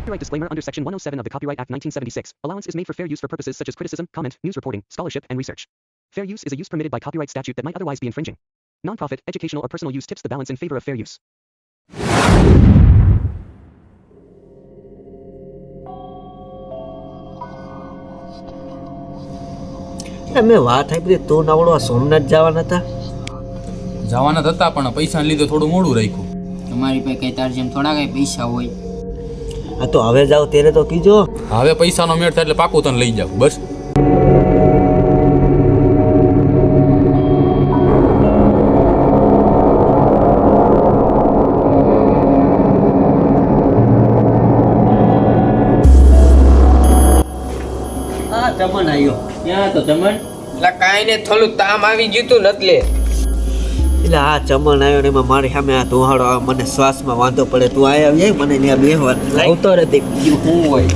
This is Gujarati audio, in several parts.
Copyright disclaimer under Section 107 of the Copyright Act 1976. Allowance is made for fair use for purposes such as criticism, comment, news reporting, scholarship, and research. Fair use is a use permitted by copyright statute that might otherwise be infringing. Non-profit, educational, or personal use tips the balance in favor of fair use. મેં વાત સાંભળી તો નાવડો સોમનાથ જવાના હતા. જવાના હતા પણ પૈસા લીધે થોડું મોડું રાખ્યું. તમારી પાસે કઈ તાર જેમ થોડા કઈ પૈસા હોય. આ તો હવે જાવ ત્યારે તો કીજો. હવે પૈસાનો મેળ થાય એટલે પાકું તને લઈ જાવ બસ. હા ચમન આવ્યો. ક્યાં તો ચમન? એટલે કાંઈ ને થોડું તામ આવી ગયું તું નતલે. એટલે આ ચમન આવ્યો ને એમાં મારી સામે આ ધુહાડો આવે, મને શ્વાસમાં વાંધો પડે. તું આયા જાય મને ત્યાં બેહવા આવતો રહેતી. બીજું શું હોય?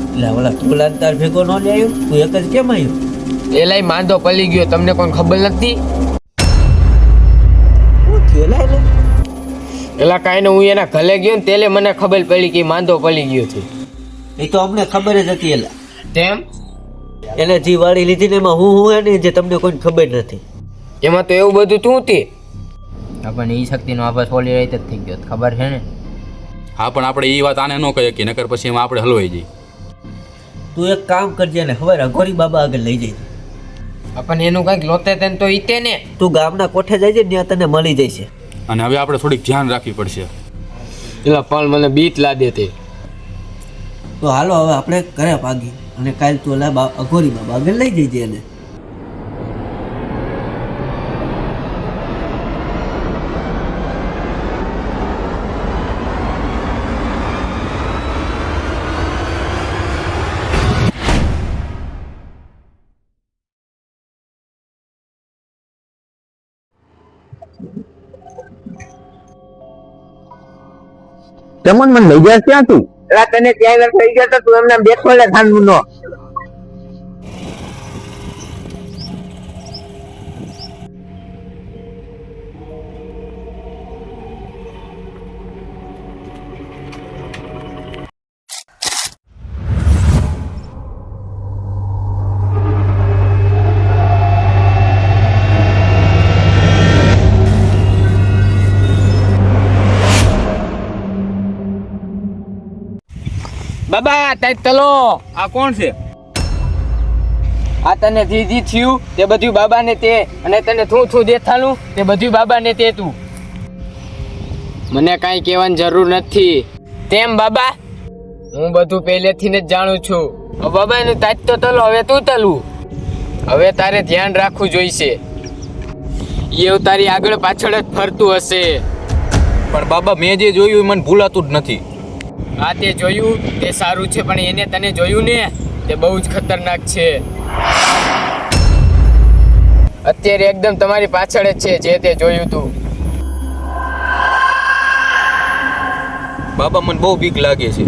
એટલે ઓલા તુલાન તાર ભેગો ન આવ્યો, તું એક જ કેમ આવ્યો? એલાય માંદો પડી ગયો, તમને કોઈ ખબર નથી? શું થયું એલા? એલા કાંઈ ને હું એના ઘરે ગયો ને તેલે મને ખબર પડી કે માંદો પડી ગયો છે. એ તો અમને ખબર જ હતી. એલા તેમ એને જે વાળી લીધી ને એમાં હું ને જે તમને કોઈ ખબર નથી. એમાં તો એવું બધું તું તે આપણને એ શક્તિનો આભાસ ઓલી રાત જ થઈ ગયો, ખબર છે ને? હા પણ આપણે એ વાત આને ન કહીએ કે નકર પછી એમાં આપણે હલવાઈ જઈએ. તું એક કામ કરજે ને હવે અઘોરી બાબા આગળ લઈ જઈ. આપણને એનું કંઈક લોતે તેને તો ઈતે ને. તું ગામના કોઠે જાય છે ત્યાં તને મળી જશે. અને હવે આપણે થોડીક ધ્યાન રાખવી પડશે. એલા પણ મને બીક લાગે તે. તો હાલો હવે આપણે ઘરે ભાગી અને કાલ તું ઓલા અઘોરી બાબા આગળ લઈ જઈજે એને. ચમન મને લઈ ગયા ક્યાં તું? એલા તને ત્યાં થઈ ગયો તો તું એમને બેઠો લે ખાનનું નો. બાબા તાઈ તલો. આ કોણ છે? આ તને જે થયું તે બધું બાબાને તે, અને તને થું દેખાલું તે બધું બાબાને તે. તું મને કાંઈ કહેવાની જરૂર નથી. તેમ બાબા હું બધું પહેલેથી જ જાણું છું. હવે બાબાનું તાજ તો તલો, હવે તું તલું. હવે તારે ધ્યાન રાખવું જોઈશે. એવું તારી આગળ પાછળ જ ફરતું હશે. પણ બાબા મેં જે જોયું એ મને ભૂલાતું જ નથી. હા તે જોયું તે સારું છે, પણ એને તને જોયું ને તે બહુ જ ખતરનાક છે. અત્યારે એકદમ તમારી પાછળ જ છે જે તે જોયું તું. બાબા મને બહુ બીક લાગે છે.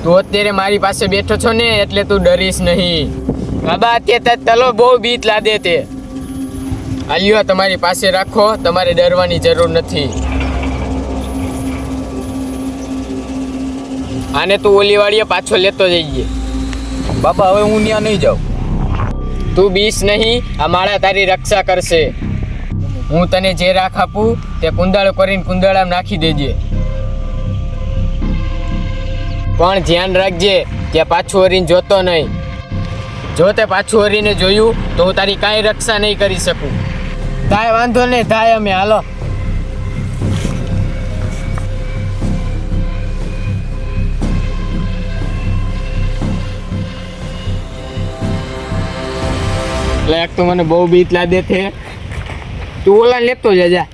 તું અત્યારે મારી પાસે બેઠો છો ને એટલે તું ડરીશ નહીં. બાબા અત્યારે તલો બહુ બીક લાગે તે. આલ્યો તમારી પાસે રાખો, તમારે ડરવાની જરૂર નથી. આને તું ઓલી વાળીએ પાછો લેતો જઈએ. બાબા હવે હું ત્યાં નહીં જાઉં. તું બીસ નહીં, આ માળા તારી રક્ષા કરશે. હું તને જે રાખ આપું તે કુંડાળો કરીને કુંડાળામાં નાખી દેજે. પણ ધ્યાન રાખજે કે પાછું હરીને જોતો નહીં. જો તે પાછું હરીને જોયું તો હું તારી કાંઈ રક્ષા નહીં કરી શકું. કાંઈ વાંધો નહીં, થાય અમે હાલો. એટલે એક તો મને બહુ બીક લાગે છે. તું ઓલા લેતો જા.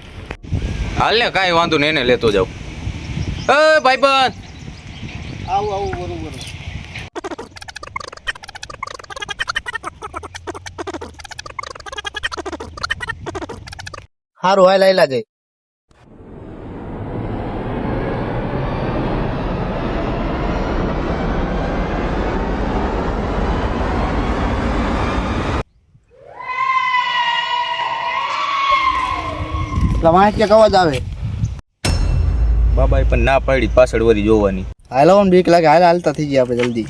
હાલ ને કાંઈ વાંધો નહીં, એને લેતો જાઉં. ભાઈબંધ આવું બરોબર. હારું હાલ આયલા જઈ. વાંચ કે અવાજ આવે. બાબાએ પણ ના પાડી પાછળ વળી જોવાની. હાલો આમ બીક લાગે, હાલતા થઈ ગયા આપણે જલ્દી.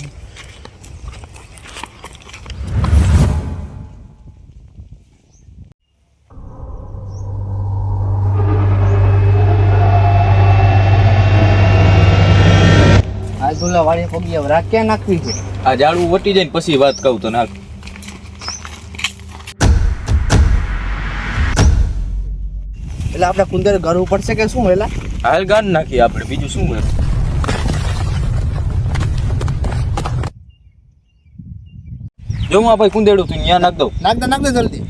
આ ઝૂલા વાળી પગી હવે રાખ ક્યાં નાખવી છે? આ ઝાડવું વટી જાય ને પછી વાત કહું તો ના. એટલે આપણે કુંદર કરવું પડશે કે શું? એલા હાલ ગાન નાખીએ આપણે, બીજું શું હોય. જો હું આ ભાઈ કુંદેડું તું ત્યાં નાખ દઉં. નાખ દે જલ્દી.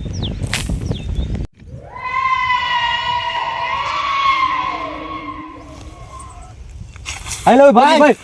હાલો ભાઈ ભાઈ